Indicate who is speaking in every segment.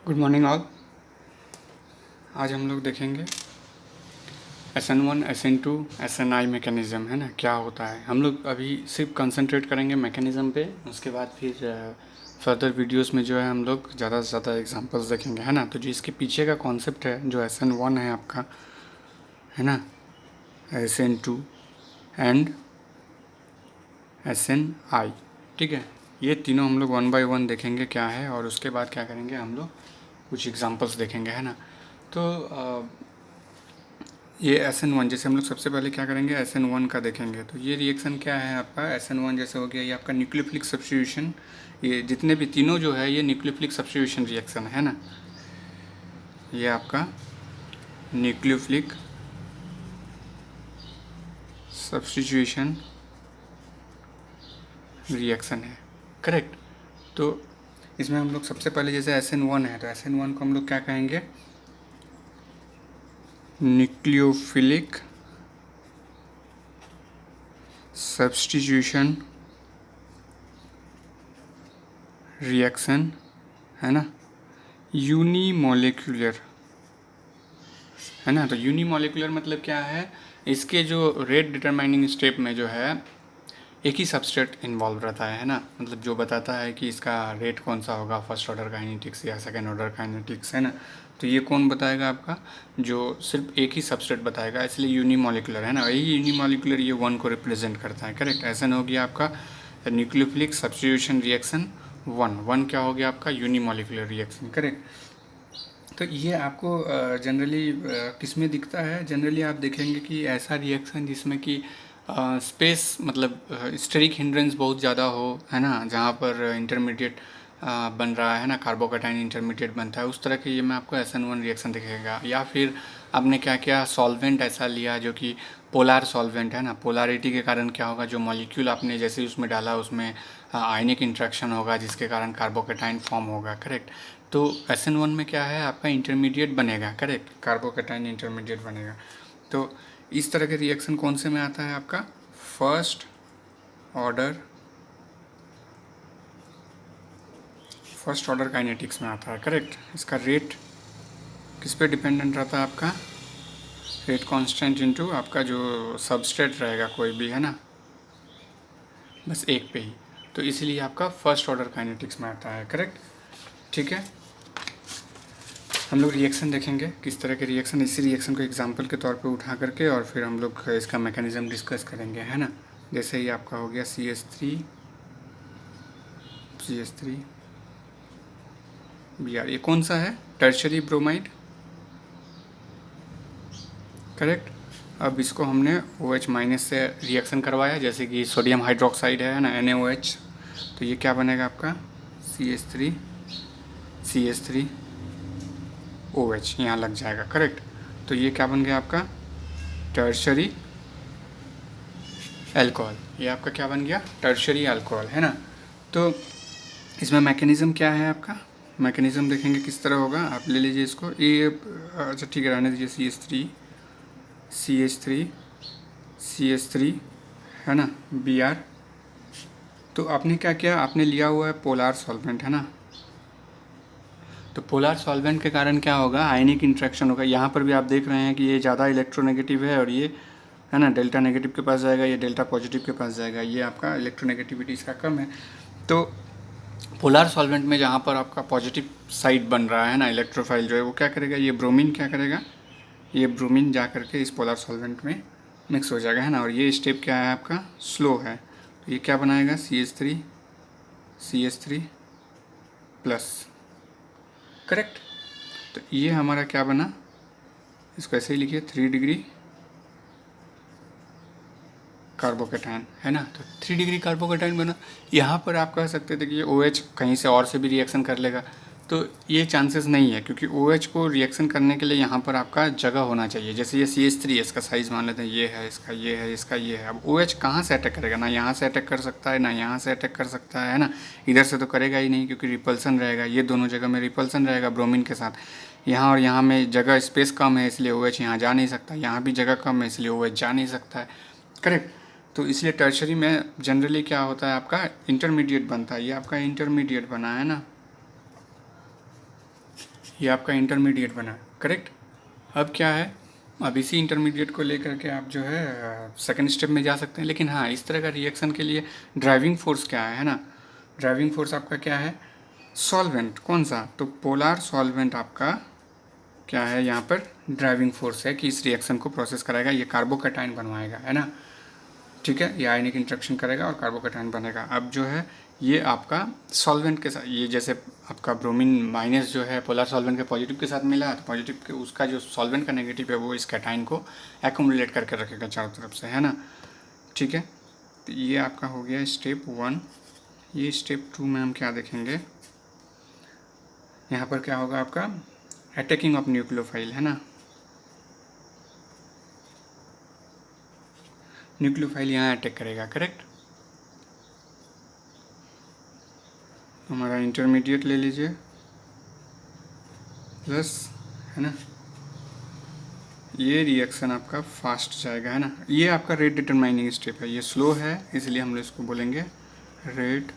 Speaker 1: Good morning all. आज हम लोग देखेंगे SN1, SN2, SNI मैकेनिज़्म, है ना, क्या होता है। हम लोग अभी सिर्फ कंसंट्रेट करेंगे मैकेनिज़्म पे, उसके बाद फिर फर्दर वीडियोस में जो है हम लोग ज़्यादा से ज़्यादा एग्जांपल्स देखेंगे, है ना। तो जो इसके पीछे का कॉन्सेप्ट है, जो SN1 है आपका, है ना, SN2 एंड SNI, ठीक है। ये तीनों हम लोग वन बाय वन देखेंगे क्या है, और उसके बाद क्या करेंगे हम लोग कुछ एग्जांपल्स देखेंगे, है ना। तो ये SN1 जैसे हम लोग सबसे पहले क्या करेंगे, SN1 का देखेंगे। तो ये रिएक्शन क्या है आपका, SN1 जैसे हो गया ये आपका न्यूक्लियोफिलिक सब्स्टिट्यूशन। ये जितने भी तीनों जो है ये न्यूक्लियोफिलिक सब्स्टिट्यूशन रिएक्शन है ना। ये आपका न्यूक्लियोफिलिक सब्स्टिट्यूशन रिएक्शन है, करेक्ट। तो इसमें हम लोग सबसे पहले जैसे SN1 है, तो SN1 को हम लोग क्या कहेंगे, न्यूक्लियोफिलिक सब्स्टिट्यूशन रिएक्शन, है ना, यूनिमोलिकुलर, है ना। तो यूनिमोलिकुलर मतलब क्या है, इसके जो रेट डिटरमाइनिंग स्टेप में जो है एक ही सबस्ट्रेट इन्वॉल्व रहता है ना। मतलब जो बताता है कि इसका रेट कौन सा होगा, फर्स्ट ऑर्डर काइनेटिक्स या सेकेंड ऑर्डर काइनेटिक्स, है ना। तो ये कौन बताएगा आपका, जो सिर्फ एक ही सबस्ट्रेट बताएगा, इसलिए यूनिमोलिकुलर, है ना। यही यूनिमोलिकुलर ये वन को रिप्रेजेंट करता है, करेक्ट। ऐसा हो गया आपका न्यूक्लियोफिलिक सब्स्टिट्यूशन रिएक्शन वन क्या हो गया आपका, यूनिमोलिकुलर रिएक्शन, करेक्ट। तो ये आपको जनरली किस में दिखता है, जनरली आप देखेंगे कि ऐसा रिएक्शन जिसमें कि स्पेस मतलब स्टेरिक हिंड्रेंस बहुत ज़्यादा हो, है ना, जहाँ पर इंटरमीडिएट बन रहा है ना, कार्बोकैटायन इंटरमीडिएट बनता है, उस तरह के ये में आपको SN1 रिएक्शन दिखेगा। या फिर आपने क्या किया, सॉल्वेंट ऐसा लिया जो कि पोलार सॉल्वेंट है ना, पोलारिटी के कारण क्या होगा, जो मॉलिक्यूल आपने जैसे उसमें डाला उसमें आयनिक इंट्रैक्शन होगा, जिसके कारण कार्बोकैटायन फॉर्म होगा, करेक्ट। तो SN1 में क्या है आपका इंटरमीडिएट बनेगा, करेक्ट, कार्बोकैटायन इंटरमीडिएट बनेगा। तो इस तरह के रिएक्शन कौन से में आता है आपका, फर्स्ट ऑर्डर काइनेटिक्स में आता है, करेक्ट। इसका रेट किस पे डिपेंडेंट रहता है आपका, रेट कांस्टेंट इनटू आपका जो सबस्ट्रेट रहेगा कोई भी, है ना, बस एक पे ही। तो इसलिए आपका फर्स्ट ऑर्डर काइनेटिक्स में आता है, करेक्ट, ठीक है। हम लोग रिएक्शन देखेंगे किस तरह के रिएक्शन, इसी रिएक्शन को एग्जांपल के तौर पे उठा करके, और फिर हम लोग इसका मैकेनिज्म डिस्कस करेंगे, है ना। जैसे ही आपका हो गया CH3 Br, ये कौन सा है, टर्शरी ब्रोमाइड, करेक्ट। अब इसको हमने OH माइनस से रिएक्शन करवाया, जैसे कि सोडियम हाइड्रोक्साइड है ना, NaOH। तो ये क्या बनेगा आपका, CH3 OH यहाँ लग जाएगा, करेक्ट। तो ये क्या बन गया आपका, टर्शरी अल्कोहल। ये आपका क्या बन गया, टर्शरी अल्कोहल, है ना। तो इसमें मैकेनिज्म क्या है आपका, मैकेनिज्म देखेंगे किस तरह होगा। आप ले लीजिए इसको, ये अच्छा ठीक है, रहने दीजिए, CH3 है ना, Br। तो आपने क्या किया, आपने लिया हुआ है पोलार सॉल्वेंट, है ना। तो पोलार सॉल्वेंट के कारण क्या होगा, आयनिक इंट्रैक्शन होगा। यहाँ पर भी आप देख रहे हैं कि ये ज़्यादा इलेक्ट्रोनेगेटिव है, और ये, है ना, डेल्टा नेगेटिव के पास जाएगा, ये डेल्टा पॉजिटिव के पास जाएगा, ये आपका इलेक्ट्रोनेगेटिविटी इसका कम है। तो पोलार सॉल्वेंट में जहाँ पर आपका पॉजिटिव साइड बन रहा है ना, इलेक्ट्रोफाइल जो है वो क्या करेगा, ये ब्रोमीन क्या करेगा, ये ब्रोमीन जा करके इस पोलार सॉल्वेंट में मिक्स हो जाएगा, है ना। और ये स्टेप क्या है आपका, स्लो है। तो ये क्या बनाएगा, CH3 प्लस, करेक्ट। तो ये हमारा क्या बना, इसको ऐसे ही लिखिए, 3 डिग्री कार्बोकैटायन, है ना। तो 3 डिग्री कार्बोकैटायन बना। यहाँ पर आप कह सकते थे कि ये OH कहीं से और से भी रिएक्शन कर लेगा, तो ये चांसेस नहीं है, क्योंकि OH को रिएक्शन करने के लिए यहाँ पर आपका जगह होना चाहिए। जैसे ये CH3 है, इसका साइज़ मान लेते हैं, ये है, इसका ये है, इसका ये है। अब OH कहाँ से अटैक करेगा, ना यहाँ से अटैक कर सकता है, ना यहाँ से अटैक कर सकता है ना। इधर से तो करेगा ही नहीं, क्योंकि रिपल्सन रहेगा, ये दोनों जगह में रिपल्सन रहेगा ब्रोमीन के साथ। यहाँ और यहाँ में जगह स्पेस कम है, इसलिए OH यहाँ जा नहीं सकता, यहाँ भी जगह कम है, इसलिए OH जा नहीं सकता है, करेक्ट। तो इसलिए टर्शरी में जनरली क्या होता है आपका, इंटरमीडिएट बनता है। ये आपका इंटरमीडिएट बना है ना, ये आपका इंटरमीडिएट बना, करेक्ट। अब क्या है, अब इसी इंटरमीडिएट को लेकर के आप जो है सेकंड स्टेप में जा सकते हैं। लेकिन हाँ, इस तरह का रिएक्शन के लिए ड्राइविंग फोर्स क्या है ना, ड्राइविंग फोर्स आपका क्या है, सॉल्वेंट। कौन सा, तो पोलार सॉल्वेंट आपका क्या है यहाँ पर, ड्राइविंग फोर्स है कि इस रिएक्शन को प्रोसेस कराएगा, ये कार्बोकैटायन बनवाएगा, है ना, ठीक है, ये आयनिक इंटरेक्शन करेगा और कार्बोकैटायन बनेगा। अब जो है ये आपका सॉल्वेंट के साथ, ये जैसे आपका ब्रोमीन माइनस जो है पोलर सॉल्वेंट के पॉजिटिव के साथ मिला, तो पॉजिटिव के उसका जो सॉल्वेंट का नेगेटिव है वो इस कैटायन को एक्युमुलेट करके रखेगा चारों तरफ से, है ना, ठीक है। तो ये आपका हो गया स्टेप 1। ये स्टेप 2 में हम क्या देखेंगे, यहाँ पर क्या होगा आपका अटैकिंग ऑफ न्यूक्लियोफाइल, है ना, न्यूक्लियोफाइल यहाँ अटैक करेगा, करेक्ट। हमारा इंटरमीडिएट ले लीजिए प्लस, है ना, ये रिएक्शन आपका फास्ट जाएगा, है ना, ये आपका रेट डिटरमाइनिंग स्टेप है, ये स्लो है इसलिए हम लोग इसको बोलेंगे रेट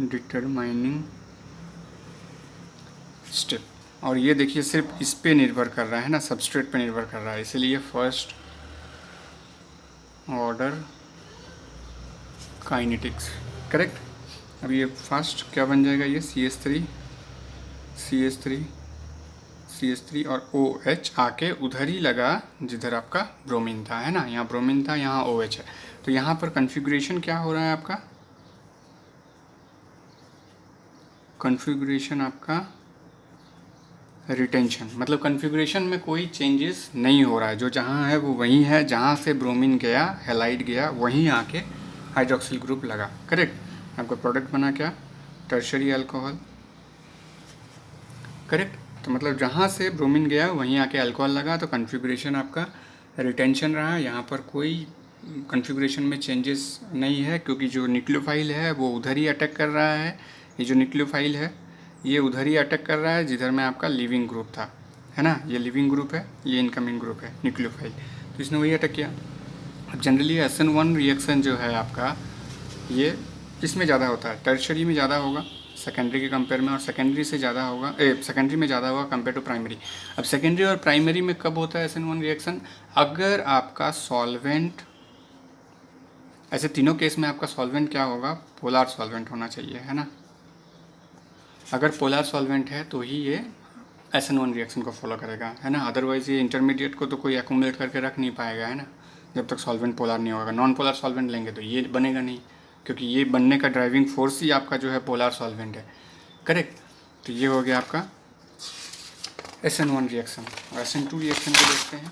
Speaker 1: डिटरमाइनिंग स्टेप। और ये देखिए सिर्फ इस पे निर्भर कर रहा है ना, सबस्ट्रेट पे निर्भर कर रहा है, इसलिए फर्स्ट ऑर्डर काइनेटिक्स, करेक्ट। अब ये फास्ट क्या बन जाएगा, ये CH3 और OH आके उधर ही लगा जिधर आपका ब्रोमीन था, है ना, यहाँ ब्रोमीन था, यहाँ OH है। तो यहाँ पर कन्फिग्रेशन क्या हो रहा है आपका, कन्फिग्रेशन आपका रिटेंशन, मतलब कन्फिग्रेशन में कोई चेंजेस नहीं हो रहा है, जो जहाँ है वो वहीं है, जहाँ से ब्रोमीन गया, हैलाइड गया, वहीं आके हाइड्रोक्सिल ग्रुप लगा, करेक्ट। आपका प्रोडक्ट बना क्या, टर्शरी अल्कोहल, करेक्ट। तो मतलब जहाँ से ब्रोमीन गया वहीं आके अल्कोहल लगा, तो कन्फिग्रेशन आपका रिटेंशन रहा, यहाँ पर कोई कन्फिग्रेशन में चेंजेस नहीं है, क्योंकि जो न्यूक्लियोफाइल है वो उधर ही अटैक कर रहा है, ये जो न्यूक्लियोफाइल है ये उधर ही अटैक कर रहा है जिधर में आपका लिविंग ग्रुप था, है ना, ये लिविंग ग्रुप है, ये इनकमिंग ग्रुप है न्यूक्लियोफाइल, तो इसने वही अटैक किया। अब जनरली SN1 रिएक्शन जो है आपका ये इसमें ज़्यादा होता है, टर्शरी में ज़्यादा होगा सेकेंडरी के कंपेयर में, और सेकेंडरी से ज़्यादा होगा, सेकेंडरी में ज़्यादा होगा कंपेयर टू प्राइमरी। अब सेकेंडरी और प्राइमरी में कब होता है SN1 रिएक्शन, अगर आपका सॉल्वेंट, ऐसे तीनों केस में आपका सॉल्वेंट क्या होगा, पोलार सॉल्वेंट होना चाहिए, है ना, अगर पोलार सॉल्वेंट है तो ही ये SN1 रिएक्शन को फॉलो करेगा, है ना, अदरवाइज ये इंटरमीडिएट को तो कोई एक्युमुलेट करके रख नहीं पाएगा, है ना, जब तक सॉल्वेंट पोलार नहीं होगा। नॉन पोलार सॉल्वेंट लेंगे तो ये बनेगा नहीं, क्योंकि ये बनने का ड्राइविंग फोर्स ही आपका जो है पोलार सॉल्वेंट है, करेक्ट। तो ये हो गया आपका SN1 रिएक्शन। और SN2 रिएक्शन को देखते हैं,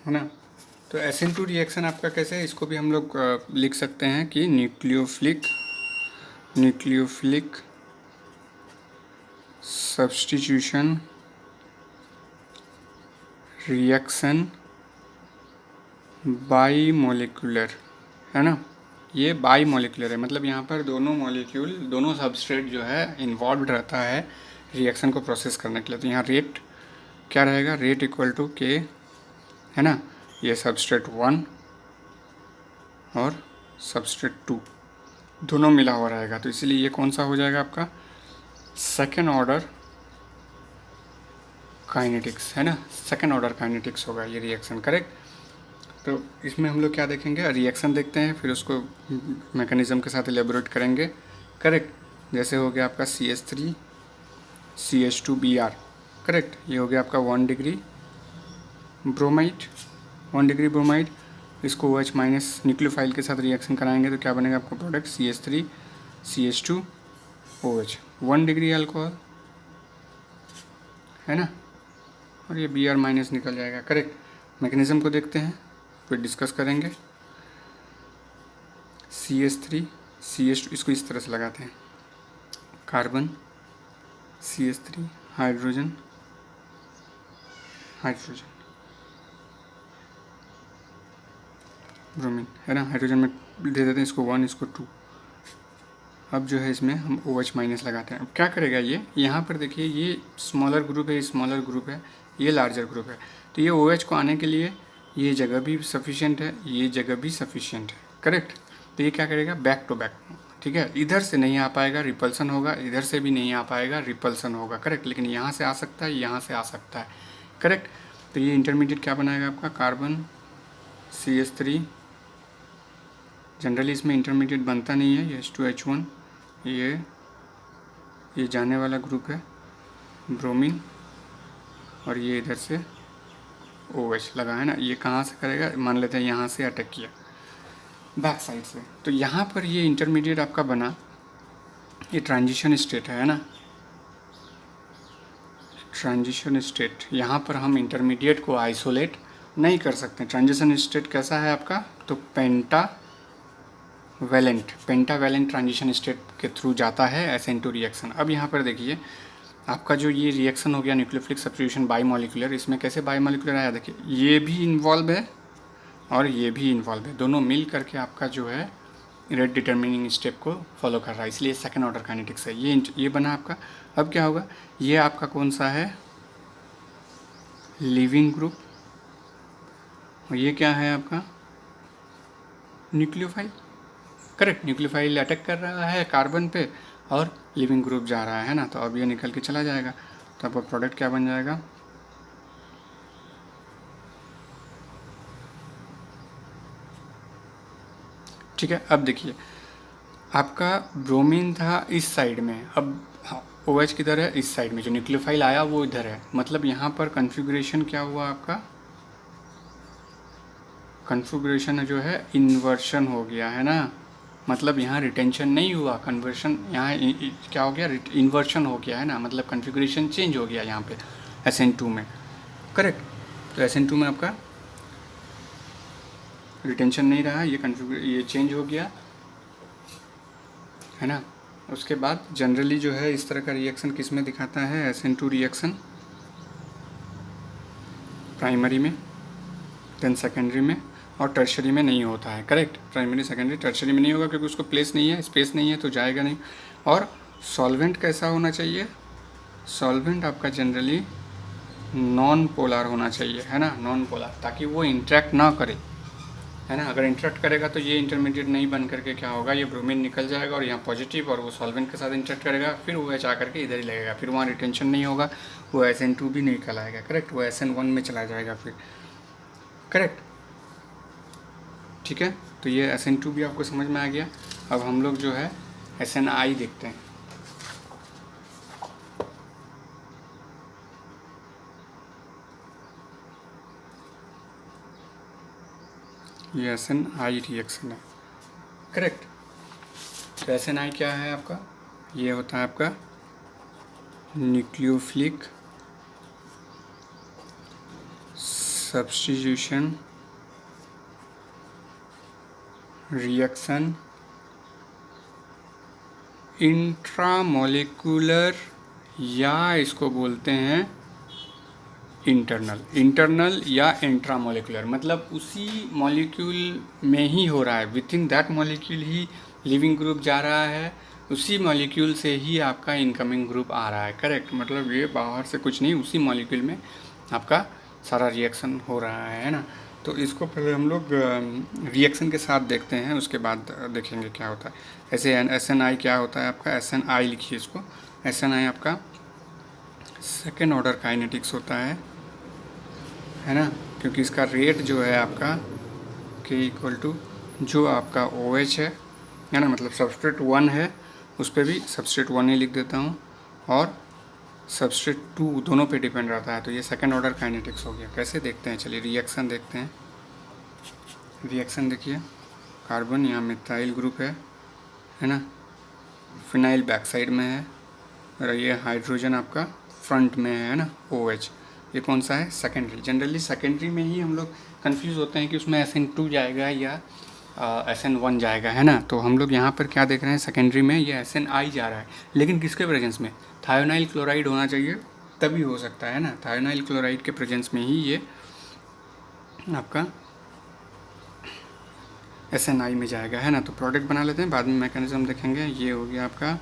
Speaker 1: है ना। तो SN2 रिएक्शन आपका कैसे है, इसको भी हम लोग लिख सकते हैं कि nucleophilic substitution reaction by molecular, है ना, ये बाई मोलिकुलर है, मतलब यहाँ पर दोनों मॉलिक्यूल, दोनों सबस्ट्रेट जो है इन्वॉल्व रहता है रिएक्शन को प्रोसेस करने के लिए। तो यहाँ रेट क्या रहेगा, रेट इक्वल टू K, है ना, ये सबस्ट्रेट 1 और सबस्ट्रेट 2 दोनों मिला हुआ रहेगा, तो इसीलिए ये कौन सा हो जाएगा आपका सेकेंड ऑर्डर काइनेटिक्स, है ना, सेकेंड ऑर्डर काइनेटिक्स होगा ये रिएक्शन, करेक्ट। तो इसमें हम लोग क्या देखेंगे, रिएक्शन देखते हैं, फिर उसको मैकेनिज्म के साथ एलेबोरेट करेंगे, करेक्ट। जैसे हो गया आपका CH3 CH2Br, करेक्ट, ये हो गया आपका 1 डिग्री ब्रोमाइड, इसको OH माइनस न्यूक्लियोफाइल के साथ रिएक्शन कराएंगे तो क्या बनेगा आपका product CH3 CH2 OH, 1 degree alcohol, है ना, और ये Br माइनस निकल जाएगा, करेक्ट। मैकेनिज्म को देखते हैं फिर डिस्कस करेंगे। CH3 CH2, इसको इस तरह से लगाते हैं, कार्बन CH3 हाइड्रोजन ब्रोमीन, है ना, हाइड्रोजन में दे देते हैं इसको 1 इसको 2। अब जो है इसमें हम OH माइनस लगाते हैं। अब क्या करेगा ये, यहाँ पर देखिए ये स्मॉलर ग्रुप है, ये लार्जर ग्रुप है, तो ये OH को आने के लिए ये जगह भी सफिशिएंट है, ये जगह भी सफिशिएंट है, करेक्ट। तो ये क्या करेगा, बैक टू बैक, ठीक है, इधर से नहीं आ पाएगा, रिपल्सन होगा, इधर से भी नहीं आ पाएगा, रिपल्सन होगा, करेक्ट। लेकिन यहाँ से आ सकता है, यहाँ से आ सकता है, करेक्ट। तो ये इंटरमीडिएट क्या बनाएगा आपका, कार्बन CH3। जनरली इसमें इंटरमीडिएट बनता नहीं है, ये H2H1, ये जाने वाला ग्रुप है ब्रोमीन, और ये इधर से OH लगा है ना। ये कहाँ से करेगा, मान लेते हैं यहाँ से अटैक किया बैक साइड से, तो यहाँ पर ये इंटरमीडिएट आपका बना, ये ट्रांजिशन स्टेट है ना, ट्रांजिशन स्टेट। यहाँ पर हम इंटरमीडिएट को आइसोलेट नहीं कर सकते। ट्रांजिशन स्टेट कैसा है आपका, तो पेंटावैलेंट ट्रांजिशन स्टेट के थ्रू जाता है SN2 रिएक्शन। अब यहाँ पर देखिए आपका जो ये रिएक्शन हो गया न्यूक्लियोफिलिक सब्स्टिट्यूशन बाईमॉलिक्यूलर, इसमें कैसे बाईमॉलिक्यूलर आया, देखिए ये भी इन्वॉल्व है और ये भी इन्वॉल्व है, दोनों मिल करके आपका जो है रेट डिटर्मिनिंग स्टेप को फॉलो कर रहा है, इसलिए सेकंड ऑर्डर काइनेटिक्स है। ये बना आपका। अब क्या होगा, ये आपका कौन सा है, लिविंग ग्रुप, और ये क्या है आपका न्यूक्लियोफाइल, करेक्ट। न्यूक्लियोफाइल अटैक कर रहा है कार्बन पे और लिविंग ग्रुप जा रहा है ना, तो अब ये निकल के चला जाएगा, तो आपका प्रोडक्ट क्या बन जाएगा, ठीक है। अब देखिए आपका ब्रोमीन था इस साइड में, अब OH किधर है, इस साइड में, जो न्यूक्लियोफाइल आया वो इधर है, मतलब यहाँ पर कन्फिग्रेशन क्या हुआ आपका, कन्फिग्रेशन जो है इन्वर्शन हो गया है ना, मतलब यहाँ रिटेंशन नहीं हुआ, कन्वर्शन यहाँ क्या हो गया, इन्वर्शन हो गया है ना, मतलब कन्फिग्रेशन चेंज हो गया यहाँ पे SN2 में, करेक्ट। तो SN2 में आपका रिटेंशन नहीं रहा, ये चेंज हो गया है ना। उसके बाद जनरली जो है इस तरह का रिएक्शन किस में दिखाता है, SN2 रिएक्शन प्राइमरी में, देन सेकेंडरी में, और टर्शरी में नहीं होता है, करेक्ट। प्राइमरी सेकेंडरी टर्शरी में नहीं होगा क्योंकि उसको प्लेस नहीं है, स्पेस नहीं है, तो जाएगा नहीं। और सॉल्वेंट कैसा होना चाहिए, सॉल्वेंट आपका जनरली नॉन पोलर होना चाहिए, है ना, नॉन पोलर, ताकि वो इंटरेक्ट ना करे, है ना। अगर इंटरेक्ट करेगा तो ये इंटरमीडिएट नहीं बन करके क्या होगा, ये ब्रोमीन निकल जाएगा और यहाँ पॉजिटिव, और वो सॉल्वेंट के साथ इंटरेक्ट करेगा, फिर वो OH आकर के इधर ही लगेगा, फिर वहाँ रिटेंशन नहीं होगा, वो SN2 भी नहीं निकल आएगा, करेक्ट, वो SN1 में चला जाएगा फिर, करेक्ट, ठीक है। तो ये SN2 भी आपको समझ में आ गया। अब हम लोग जो है SNI देखते हैं। ये SNI रिएक्शन है, करेक्ट। तो SNI क्या है आपका, ये होता है आपका न्यूक्लियोफिलिक सब्स्टिट्यूशन रिएक्शन इंट्रामोलिकुलर, या इसको बोलते हैं इंटरनल या इंट्रामोलिकुलर, मतलब उसी मॉलिक्यूल में ही हो रहा है, with in that molecule he leaving group जा रहा है, उसी मॉलिक्यूल से ही आपका इनकमिंग ग्रुप आ रहा है, करेक्ट। मतलब ये बाहर से कुछ नहीं, उसी मॉलिक्यूल में आपका सारा रिएक्शन हो रहा है ना। तो इसको पहले हम लोग रिएक्शन के साथ देखते हैं, उसके बाद देखेंगे क्या होता है। ऐसे SNI क्या होता है आपका, SNI लिखिए इसको, SNI आपका सेकेंड ऑर्डर काइनेटिक्स होता है ना, क्योंकि इसका रेट जो है आपका K इक्वल टू जो आपका OH है ना, मतलब सबस्ट्रेट 1 है, उस पर भी सबस्ट्रेट 1 ही लिख देता हूँ, और सबस्ट्रेट 2 दोनों पे डिपेंड रहता है। तो ये सेकंड ऑर्डर काइनेटिक्स हो गया। कैसे देखते हैं, चलिए रिएक्शन देखते हैं। रिएक्शन देखिए, कार्बन यहाँ मिथाइल ग्रुप है ना, फिनाइल बैक साइड में है, और ये हाइड्रोजन आपका फ्रंट में है ना, OH। ये कौन सा है, सेकेंडरी। जनरली सेकेंडरी में ही हम लोग कंफ्यूज होते हैं कि उसमें SN2 जाएगा या SN1 जाएगा, है ना। तो हम लोग यहाँ पर क्या देख रहे हैं, सेकेंडरी में ये SNI जा रहा है, लेकिन किसके प्रेजेंस में, थायोनाइल क्लोराइड होना चाहिए तभी हो सकता है ना। थायोनाइल क्लोराइड के प्रेजेंस में ही ये आपका SNI में जाएगा, है ना। तो प्रोडक्ट बना लेते हैं, बाद में मैकेनिज्म देखेंगे। ये हो गया आपका,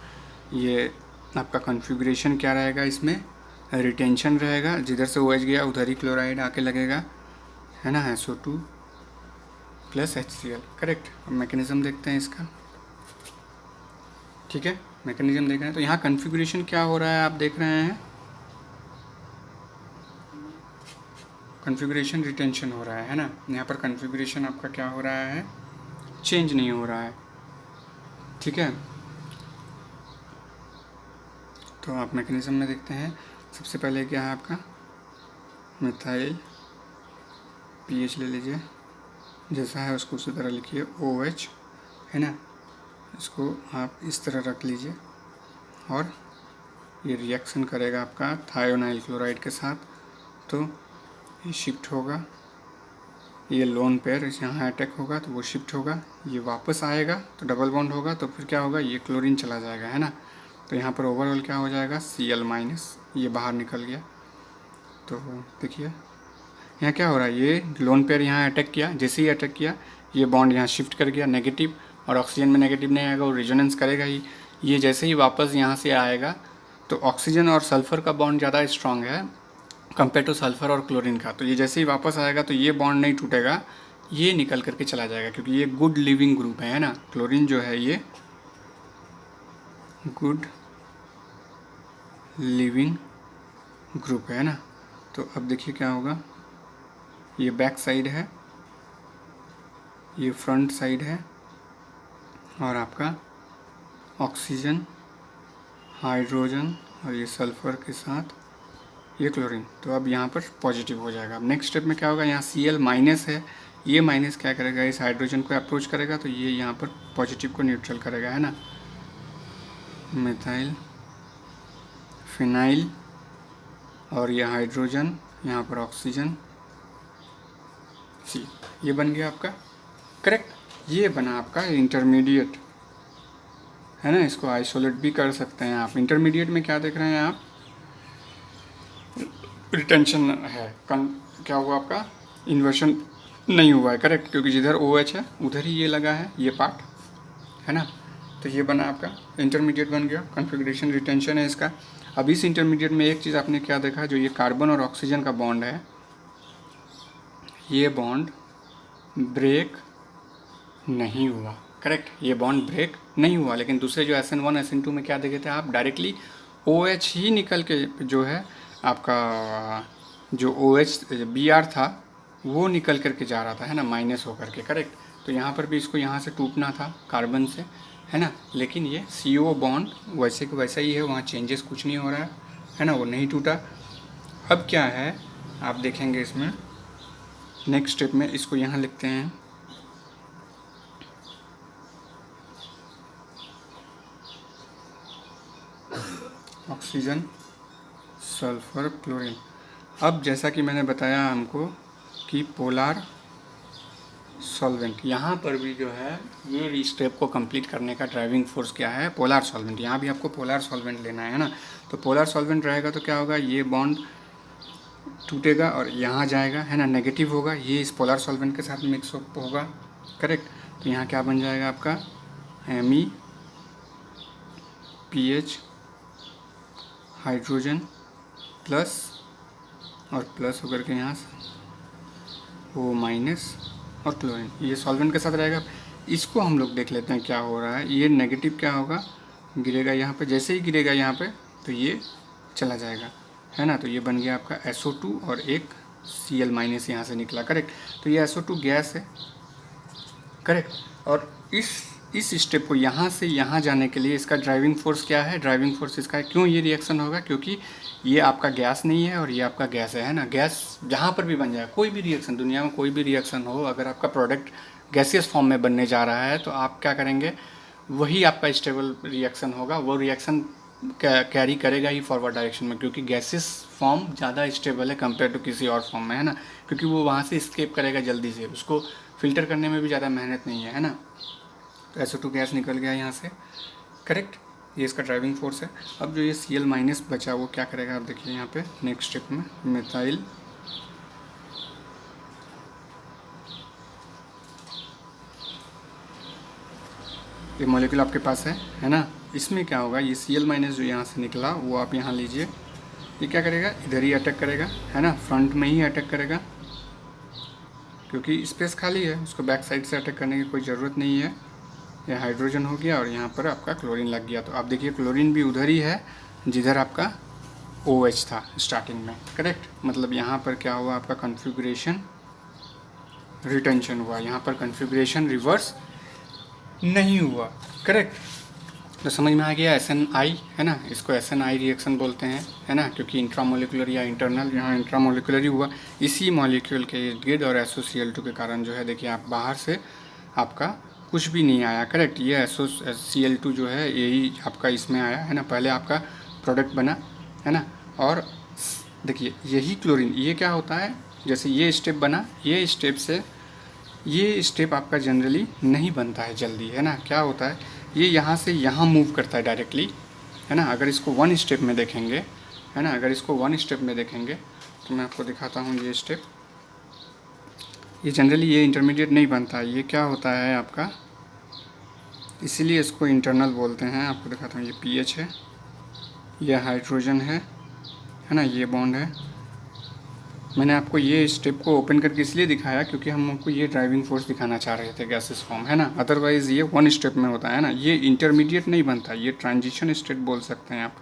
Speaker 1: ये आपका कॉन्फ़िगरेशन क्या रहेगा, इसमें रिटेंशन रहेगा, जिधर से OH गया उधर ही क्लोराइड आके लगेगा, है ना, SO2 प्लस HCl, करेक्ट। अब मैकेनिज्म देखते हैं इसका। ठीक है, मैकेनिज्म देख रहे हैं। तो यहाँ कन्फिग्रेशन क्या हो रहा है आप देख रहे हैं, कन्फिग्रेशन रिटेंशन हो रहा है ना। यहाँ पर कन्फिग्रेशन आपका क्या हो रहा है, चेंज नहीं हो रहा है। ठीक है, तो आप मैकेनिज्म में देखते हैं। सबसे पहले क्या है आपका, मिथाइल पीएच ले लीजिए, जैसा है उसको उसी तरह लिखिए, OH है ना। इसको आप इस तरह रख लीजिए और ये रिएक्शन करेगा आपका थायोनाइल क्लोराइड के साथ, तो ये शिफ्ट होगा, ये लोन पेयर यहाँ अटैक होगा तो वो शिफ्ट होगा, ये वापस आएगा तो डबल बॉन्ड होगा, तो फिर क्या होगा, ये क्लोरीन चला जाएगा, है ना। तो यहाँ पर ओवरऑल क्या हो जाएगा, Cl-, ये बाहर निकल गया। तो देखिए यहाँ क्या हो रहा है, ये लोन पेयर यहाँ अटैक किया, जैसे ही अटैक किया ये बॉन्ड यहाँ शिफ्ट कर गया नेगेटिव, और ऑक्सीजन में नेगेटिव नहीं आएगा, वो रेजोनेंस करेगा ही। ये जैसे ही वापस यहाँ से आएगा तो ऑक्सीजन और सल्फ़र का बॉन्ड ज़्यादा स्ट्रॉन्ग है कंपेयर टू सल्फ़र और क्लोरीन का। तो ये जैसे ही वापस आएगा तो ये बॉन्ड नहीं टूटेगा, ये निकल करके चला जाएगा, क्योंकि ये गुड लिविंग ग्रुप है ना। क्लोरीन जो है ये गुड लिविंग ग्रुप है ना। तो अब देखिए क्या होगा, ये बैक साइड है, ये फ्रंट साइड है, और आपका ऑक्सीजन, हाइड्रोजन और ये सल्फ़र के साथ ये क्लोरीन, तो अब यहाँ पर पॉजिटिव हो जाएगा। अब नेक्स्ट स्टेप में क्या होगा, यहाँ Cl- है, ये माइनस क्या करेगा, इस हाइड्रोजन को अप्रोच करेगा, तो ये यहाँ पर पॉजिटिव को न्यूट्रल करेगा, है ना। मिथाइल फिनाइल और ये हाइड्रोजन, यहाँ पर ऑक्सीजन सी, ये बन गया आपका, करेक्ट। ये बना आपका इंटरमीडिएट, है ना। इसको आइसोलेट भी कर सकते हैं आप। इंटरमीडिएट में क्या देख रहे हैं आप, रिटेंशन है, क्या हुआ आपका, इन्वर्शन नहीं हुआ है, करेक्ट, क्योंकि जिधर OH है उधर ही ये लगा है, ये पार्ट, है ना। तो ये बना आपका इंटरमीडिएट बन गया, कॉन्फ़िगरेशन रिटेंशन है इसका। अब इस इंटरमीडिएट में एक चीज़ आपने क्या देखा, जो ये कार्बन और ऑक्सीजन का बॉन्ड है, ये बॉन्ड ब्रेक नहीं हुआ, करेक्ट, ये बॉन्ड ब्रेक नहीं हुआ। लेकिन दूसरे जो SN1 SN2 में क्या देखे थे आप, डायरेक्टली OH ही निकल के जो है आपका, जो OH Br था वो निकल करके जा रहा था, है ना, माइनस होकर के, करेक्ट। तो यहाँ पर भी इसको यहाँ से टूटना था कार्बन से, है ना, लेकिन ये CO बॉन्ड वैसे कि वैसा ही है, वहाँ चेंजेस कुछ नहीं हो रहा है ना, वो नहीं टूटा। अब क्या है आप देखेंगे इसमें नेक्स्ट स्टेप में, इसको यहाँ लिखते हैं, ऑक्सीजन, सल्फर, क्लोरीन। अब जैसा कि मैंने बताया हमको कि पोलार सॉल्वेंट, यहाँ पर भी जो है ये स्टेप को कंप्लीट करने का ड्राइविंग फोर्स क्या है, पोलार सॉल्वेंट। यहाँ भी आपको पोलार सॉल्वेंट लेना है ना। तो पोलार सॉल्वेंट रहेगा तो क्या होगा, ये बॉन्ड टूटेगा और यहाँ जाएगा, है ना, नेगेटिव होगा, ये इस पोलार सॉल्वेंट के साथ मिक्स होगा, करेक्ट। तो यहाँ क्या बन जाएगा आपका, MEPH हाइड्रोजन प्लस, और प्लस होकर के यहाँ O- और क्लोरीन, ये सॉल्वेंट के साथ रहेगा। इसको हम लोग देख लेते हैं क्या हो रहा है। ये नेगेटिव क्या होगा, गिरेगा यहाँ पे, जैसे ही गिरेगा यहाँ पे तो ये चला जाएगा, है ना। तो ये बन गया आपका SO2 और एक Cl- यहाँ से निकला, करेक्ट। तो ये SO2 गैस है, करेक्ट। और इस स्टेप को यहाँ से यहाँ जाने के लिए इसका ड्राइविंग फोर्स क्या है, ड्राइविंग फोर्स इसका है, क्यों ये रिएक्शन होगा, क्योंकि ये आपका गैस नहीं है और ये आपका गैस है ना। गैस जहाँ पर भी बन जाए, कोई भी रिएक्शन दुनिया में कोई भी रिएक्शन हो, अगर आपका प्रोडक्ट गैसियस फॉर्म में बनने जा रहा है तो आप क्या करेंगे, वही आपका स्टेबल रिएक्शन होगा, वो रिएक्शन कैरी करेगा ही फॉरवर्ड डायरेक्शन में, क्योंकि गैसियस फॉर्म ज़्यादा स्टेबल है कंपेयर टू किसी और फॉर्म में, है ना, क्योंकि वो वहाँ से स्केप करेगा जल्दी से, उसको फिल्टर करने में भी ज़्यादा मेहनत नहीं है ना। तो SO2 गैस निकल गया यहाँ से, करेक्ट, ये इसका ड्राइविंग फोर्स है। अब जो ये Cl- बचा वो क्या करेगा, आप देखिए यहाँ पे नेक्स्ट स्टेप में, मिथाइल ये मॉलिक्यूल आपके पास है ना। इसमें क्या होगा, ये Cl- जो यहाँ से निकला वो आप यहाँ लीजिए, ये क्या करेगा, इधर ही अटैक करेगा, है ना, फ्रंट में ही अटैक करेगा, क्योंकि स्पेस खाली है, उसको बैक साइड से अटैक करने की कोई ज़रूरत नहीं है। ये हाइड्रोजन हो गया और यहाँ पर आपका क्लोरीन लग गया। तो आप देखिए क्लोरीन भी उधर ही है जिधर आपका OH था स्टार्टिंग में, करेक्ट। मतलब यहाँ पर क्या हुआ, आपका कन्फिग्रेशन रिटेंशन हुआ, यहाँ पर कन्फिग्रेशन रिवर्स नहीं हुआ, करेक्ट। तो समझ में आ गया SNI है ना, इसको SNI रिएक्शन बोलते हैं, है ना, क्योंकि इंट्रामोलिकुलर या इंटरनल, यहाँ इंट्रामोलिकुलर ही हुआ इसी मॉलिक्यूल के इर्द गिर्द, और SOCl2 के कारण जो है देखिए आप बाहर से आपका कुछ भी नहीं आया, करेक्ट। ये SOCl2 जो है यही आपका इसमें आया है ना, पहले आपका प्रोडक्ट बना है ना। और देखिए यही क्लोरीन, ये क्या होता है, जैसे ये स्टेप बना, ये स्टेप से ये स्टेप आपका जनरली नहीं बनता है जल्दी, है ना। क्या होता है, ये यहाँ से यहाँ मूव करता है डायरेक्टली, है ना। अगर इसको वन स्टेप में देखेंगे, है ना, अगर इसको वन स्टेप में देखेंगे तो मैं आपको दिखाता हूँ ये स्टेप, ये जनरली ये इंटरमीडिएट नहीं बनता है। ये क्या होता है आपका, इसीलिए इसको इंटरनल बोलते हैं। आपको दिखाता हूँ, ये पीएच है, ये हाइड्रोजन है ना, ये बॉन्ड है। मैंने आपको ये स्टेप को ओपन करके इसलिए दिखाया क्योंकि हम आपको ये ड्राइविंग फोर्स दिखाना चाह रहे थे गैसेस फॉर्म, है ना। अदरवाइज़ ये वन स्टेप में होता है ना, ये इंटरमीडिएट नहीं बनता, ये ट्रांजिशन स्टेट बोल सकते हैं आप,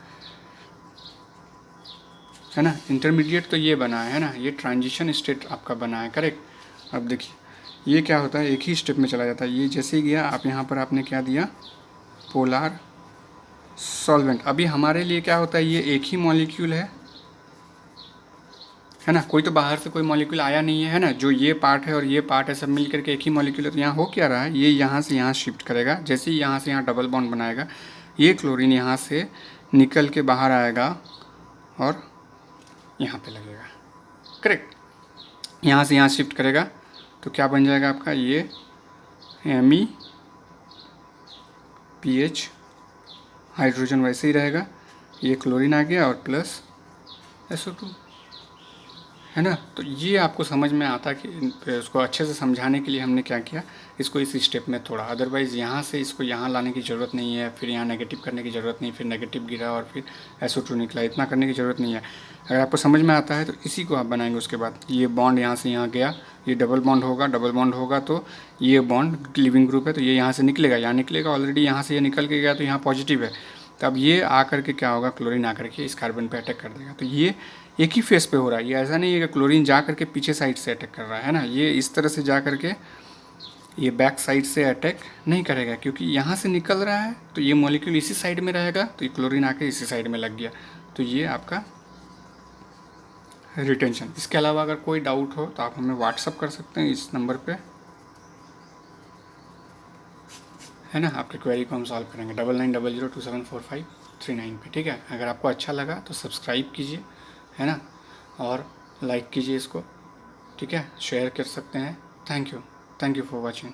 Speaker 1: है ना। इंटरमीडिएट तो ये बना है ना, ये ट्रांजिशन स्टेट आपका बना है, करेक्ट। अब देखिए ये क्या होता है, एक ही स्टेप में चला जाता है। ये जैसे ही गया आप यहाँ पर आपने क्या दिया, पोलार सॉल्वेंट। अभी हमारे लिए क्या होता है, ये एक ही मॉलिक्यूल है ना, कोई तो बाहर से कोई मॉलिक्यूल आया नहीं है ना। जो ये पार्ट है और ये पार्ट है सब मिल करके एक ही मॉलिक्यूल है। तो यहाँ हो क्या रहा है, ये यहाँ से यहाँ शिफ्ट करेगा, जैसे ही यहाँ से यहाँ डबल बॉन्ड बनाएगा, ये क्लोरीन यहाँ से निकल के बाहर आएगा और यहाँ पे लगेगा, करेक्ट। यहाँ से यहाँ शिफ्ट करेगा तो क्या बन जाएगा आपका, ये MEPH हाइड्रोजन वैसे ही रहेगा, ये क्लोरीन आ गया और प्लस SO2, है ना। तो ये आपको समझ में आता कि उसको अच्छे से समझाने के लिए हमने क्या किया, इसको इस स्टेप में तोड़ा। अदरवाइज़ यहाँ से इसको यहाँ लाने की ज़रूरत नहीं है, फिर यहाँ नेगेटिव करने की ज़रूरत नहीं, फिर नेगेटिव गिरा और फिर SO2 निकला, इतना करने की ज़रूरत नहीं है। अगर आपको समझ में आता है तो इसी को आप बनाएंगे। उसके बाद ये बॉन्ड यहाँ से यहाँ गया, ये डबल बॉन्ड होगा, डबल बॉन्ड होगा तो ये बॉन्ड लिविंग ग्रुप है तो ये यहाँ से निकलेगा, यहाँ निकलेगा, ऑलरेडी यहाँ से ये निकल के गया तो यहाँ पॉजिटिव है। तो अब ये आकर के क्या होगा, क्लोरीन आकर के इस कार्बन पे अटैक कर देगा। तो ये एक ही फेस पे हो रहा है, ये ऐसा नहीं है कि क्लोरीन जा करके पीछे साइड से अटैक कर रहा है ना। ये इस तरह से जा करके ये बैक साइड से अटैक नहीं करेगा, क्योंकि यहाँ से निकल रहा है तो ये मॉलिक्यूल इसी साइड में रहेगा, तो ये क्लोरीन आके इसी साइड में लग गया। तो ये आपका रिटेंशन। इसके अलावा अगर कोई डाउट हो तो आप हमें व्हाट्सअप कर सकते हैं इस नंबर पे, है ना। आपकी क्वेरी को हम सॉल्व करेंगे 9900274539 पे, ठीक है। अगर आपको अच्छा लगा तो सब्सक्राइब कीजिए, है ना, और लाइक कीजिए इसको, ठीक है, शेयर कर सकते हैं। Thank you for watching.